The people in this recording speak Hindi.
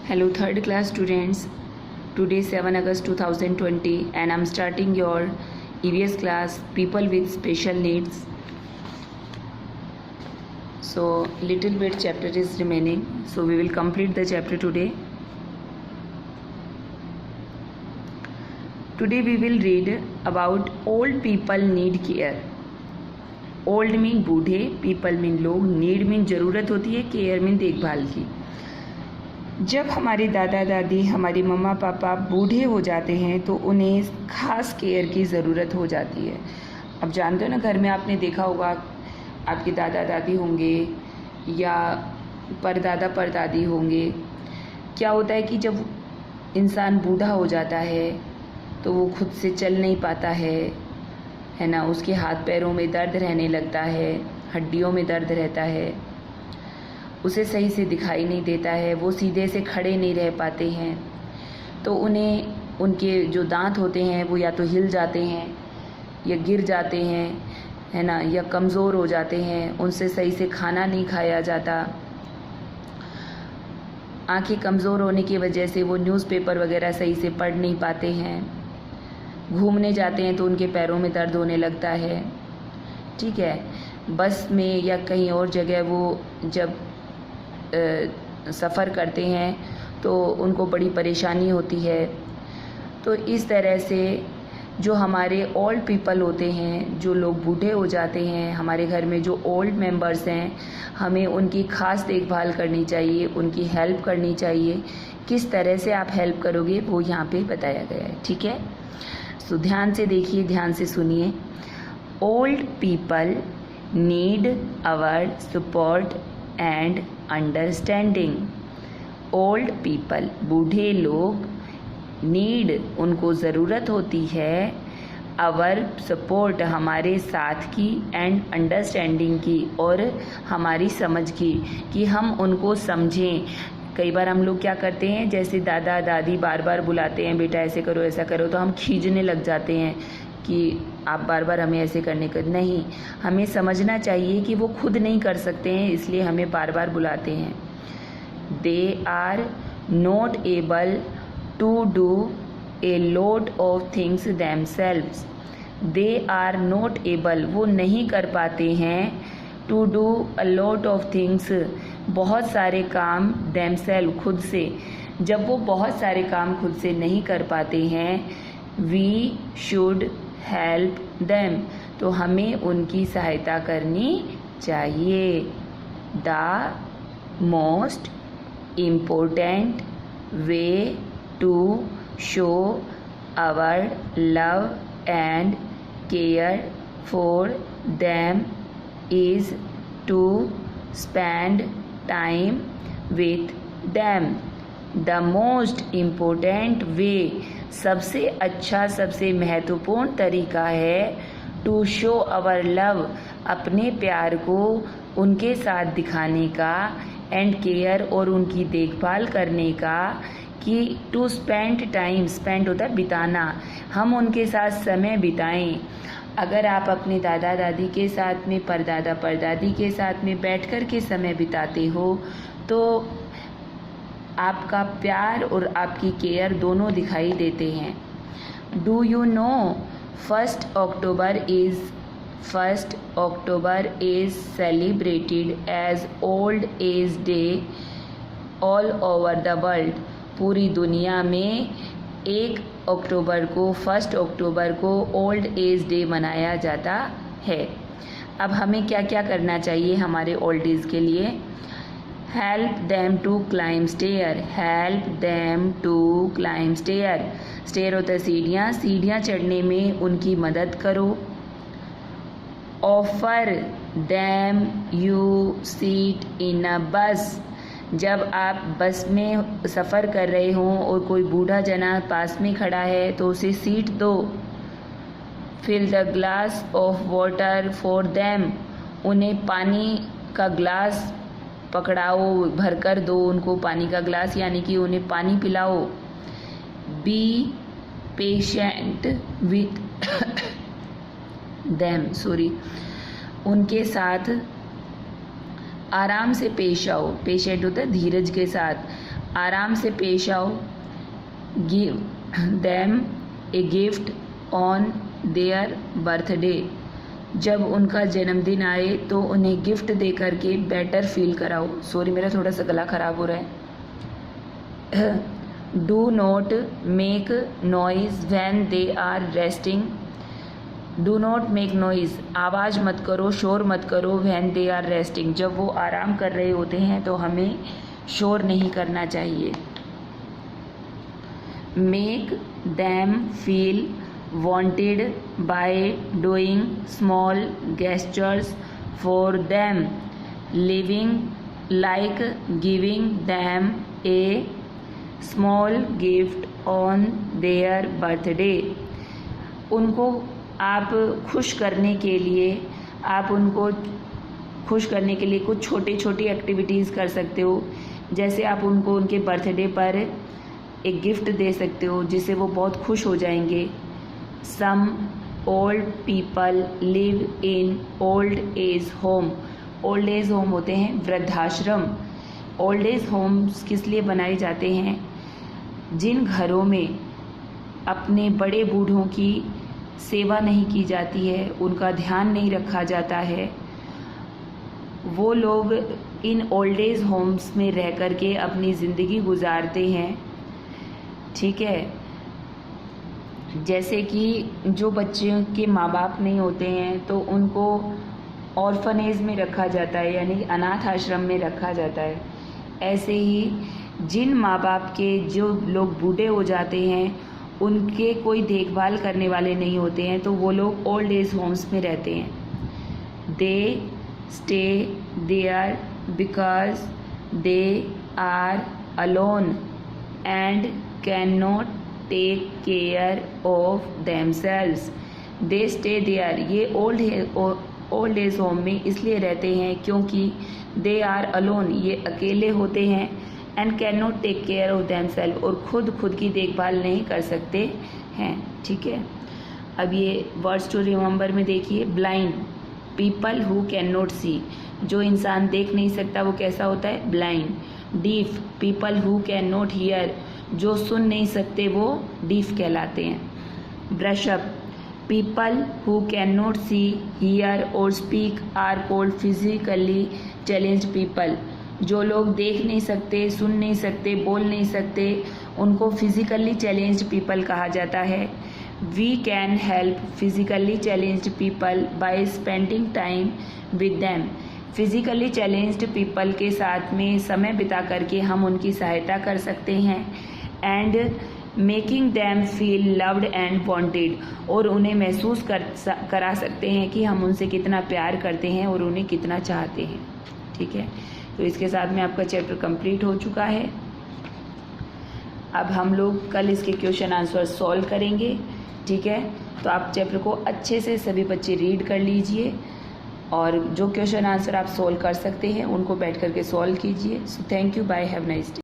Hello third class students. Today 7 August 2020 and I'm starting your EVS class people with special needs. So little bit chapter is remaining, so we will complete the chapter today. Today we will read about old people need care. Old mean बूढ़े, पीपल मीन लोग, नीड मीन ज़रूरत होती है, केयर मीन देखभाल की. जब हमारे दादा दादी, हमारे मम्मा पापा बूढ़े हो जाते हैं तो उन्हें ख़ास केयर की ज़रूरत हो जाती है. अब जानते हो ना, घर में आपने देखा होगा आपके दादा दादी होंगे या परदादा परदादी होंगे. क्या होता है कि जब इंसान बूढ़ा हो जाता है तो वो खुद से चल नहीं पाता है ना. उसके हाथ पैरों में दर्द रहने लगता है, हड्डियों में दर्द रहता है, उसे सही से दिखाई नहीं देता है, वो सीधे से खड़े नहीं रह पाते हैं. तो उन्हें उनके जो दांत होते हैं वो या तो हिल जाते हैं या गिर जाते हैं, है ना, या कमज़ोर हो जाते हैं. उनसे सही से खाना नहीं खाया जाता. आंखें कमज़ोर होने की वजह से वो न्यूज़पेपर वगैरह सही से पढ़ नहीं पाते हैं. घूमने जाते हैं तो उनके पैरों में दर्द होने लगता है. ठीक है, बस में या कहीं और जगह वो जब सफ़र करते हैं तो उनको बड़ी परेशानी होती है. तो इस तरह से जो हमारे ओल्ड पीपल होते हैं, जो लोग बूढ़े हो जाते हैं, हमारे घर में जो ओल्ड मेंबर्स हैं, हमें उनकी ख़ास देखभाल करनी चाहिए, उनकी हेल्प करनी चाहिए. किस तरह से आप हेल्प करोगे वो यहाँ पे बताया गया है. ठीक है, तो ध्यान से देखिए, ध्यान से सुनिए. Old people need our support and understanding. Old people, बूढ़े लोग, नीड, उनको ज़रूरत होती है, आवर सपोर्ट, हमारे साथ की, एंड अंडरस्टैंडिंग की, और हमारी समझ की, कि हम उनको समझें. कई बार हम लोग क्या करते हैं, जैसे दादा दादी बार बार बुलाते हैं, बेटा ऐसे करो ऐसा करो, तो हम खींचने लग जाते हैं कि आप बार बार हमें ऐसे करने का नहीं. हमें समझना चाहिए कि वो खुद नहीं कर सकते हैं, इसलिए हमें बार बार बुलाते हैं. They are not able to do a lot of things themselves. They are not able, वो नहीं कर पाते हैं, to do a lot of things, बहुत सारे काम, देमसेल्व, खुद से. जब वो बहुत सारे काम खुद से नहीं कर पाते हैं, वी शुड हेल्प देम, तो हमें उनकी सहायता करनी चाहिए. The most important way to show our love and care for them is to spend time with them. The most important way, सबसे अच्छा, सबसे महत्वपूर्ण तरीका है, टू शो आवर लव, अपने प्यार को उनके साथ दिखाने का, एंड केयर, और उनकी देखभाल करने का, कि टू स्पेंड टाइम, स्पेंड होता है बिताना, हम उनके साथ समय बिताएं. अगर आप अपने दादा दादी के साथ में, परदादा परदादी के साथ में बैठ कर के समय बिताते हो तो आपका प्यार और आपकी केयर दोनों दिखाई देते हैं. Do you know first October is celebrated as old age day all over the world. पूरी दुनिया में 1 अक्टूबर को ओल्ड एज डे मनाया जाता है. अब हमें क्या क्या करना चाहिए हमारे ओल्ड एज के लिए? Help them to climb stair. Help them to climb stair. Stair होता है सीढ़ियाँ, सीढ़ियाँ चढ़ने में उनकी मदद करो. Offer them you seat in a bus. जब आप बस में सफ़र कर रहे हों और कोई बूढ़ा जना पास में खड़ा है तो उसे सीट दो. Fill the glass of water for them. उन्हें पानी का ग्लास पकड़ाओ, भर कर दो उनको पानी का ग्लास, यानी कि उन्हें पानी पिलाओ. बी पेशेंट विथ देम, उनके साथ आराम से पेश आओ. पेशेंट होता है धीरज के साथ. आराम से पेश आओ। Give them a gift on their birthday. जब उनका जन्मदिन आए तो उन्हें गिफ्ट दे करके बेटर फील कराओ। सॉरी, मेरा थोड़ा सा गला ख़राब हो रहा है। Do not make noise when they are resting. Do not make noise, आवाज़ मत करो, शोर मत करो। व्हेन दे आर रेस्टिंग, जब वो आराम कर रहे होते हैं तो हमें शोर नहीं करना चाहिए। Make them feel wanted by doing small gestures for them, living like giving them a small gift on their birthday। उनको आप खुश करने के लिए कुछ छोटी छोटी एक्टिविटीज़ कर सकते हो। जैसे आप उनको उनके बर्थडे पर एक गिफ्ट दे सकते हो जिससे वो बहुत खुश हो जाएंगे। Some old people live in old age home। Old age home होते हैं वृद्धाश्रम। ओल्ड एज होम्स किस लिए बनाए जाते हैं? जिन घरों में अपने बड़े बूढ़ों की सेवा नहीं की जाती है, उनका ध्यान नहीं रखा जाता है, वो लोग इन ओल्ड एज होम्स में रह कर के अपनी ज़िंदगी गुजारते हैं। ठीक है, जैसे कि जो बच्चों के माँ बाप नहीं होते हैं तो उनको ऑर्फनेज में रखा जाता है, यानी अनाथ आश्रम में रखा जाता है। ऐसे ही जिन माँ बाप के जो लोग बूढ़े हो जाते हैं, उनके कोई देखभाल करने वाले नहीं होते हैं, तो वो लोग ओल्ड एज होम्स में रहते हैं। They stay there because they are alone and can not take care of themselves. They stay there, ये ओल्ड एज होम में इसलिए रहते हैं क्योंकि दे आर अलोन, ये अकेले होते हैं, and can not take care of themselves, और खुद की देखभाल नहीं कर सकते हैं। ठीक है, अब ये वर्ड्स टू रिमेंबर में देखिए। Blind, people who can not see, जो इंसान देख नहीं सकता वो कैसा होता है? Blind. Deaf, people who can not hear, जो सुन नहीं सकते वो डीफ कहलाते हैं। Brush up, people who can not see, hear और speak are called physically challenged people. जो लोग देख नहीं सकते, सुन नहीं सकते, बोल नहीं सकते, उनको फिजिकली चैलेंज्ड पीपल कहा जाता है। We can help physically challenged people by spending time with them. Physically challenged people के साथ में समय बिता करके हम उनकी सहायता कर सकते हैं। And making them feel loved and wanted, और उन्हें महसूस करा सकते हैं कि हम उनसे कितना प्यार करते हैं और उन्हें कितना चाहते हैं। ठीक है, तो इसके साथ में आपका चैप्टर कंप्लीट हो चुका है। अब हम लोग कल इसके क्वेश्चन आंसर सॉल्व करेंगे। ठीक है, तो आप चैप्टर को अच्छे से सभी बच्चे रीड कर लीजिए, और जो क्वेश्चन आंसर आप सॉल्व कर सकते हैं उनको बैठ करके सॉल्व कीजिए। So thank you, bye, have nice day.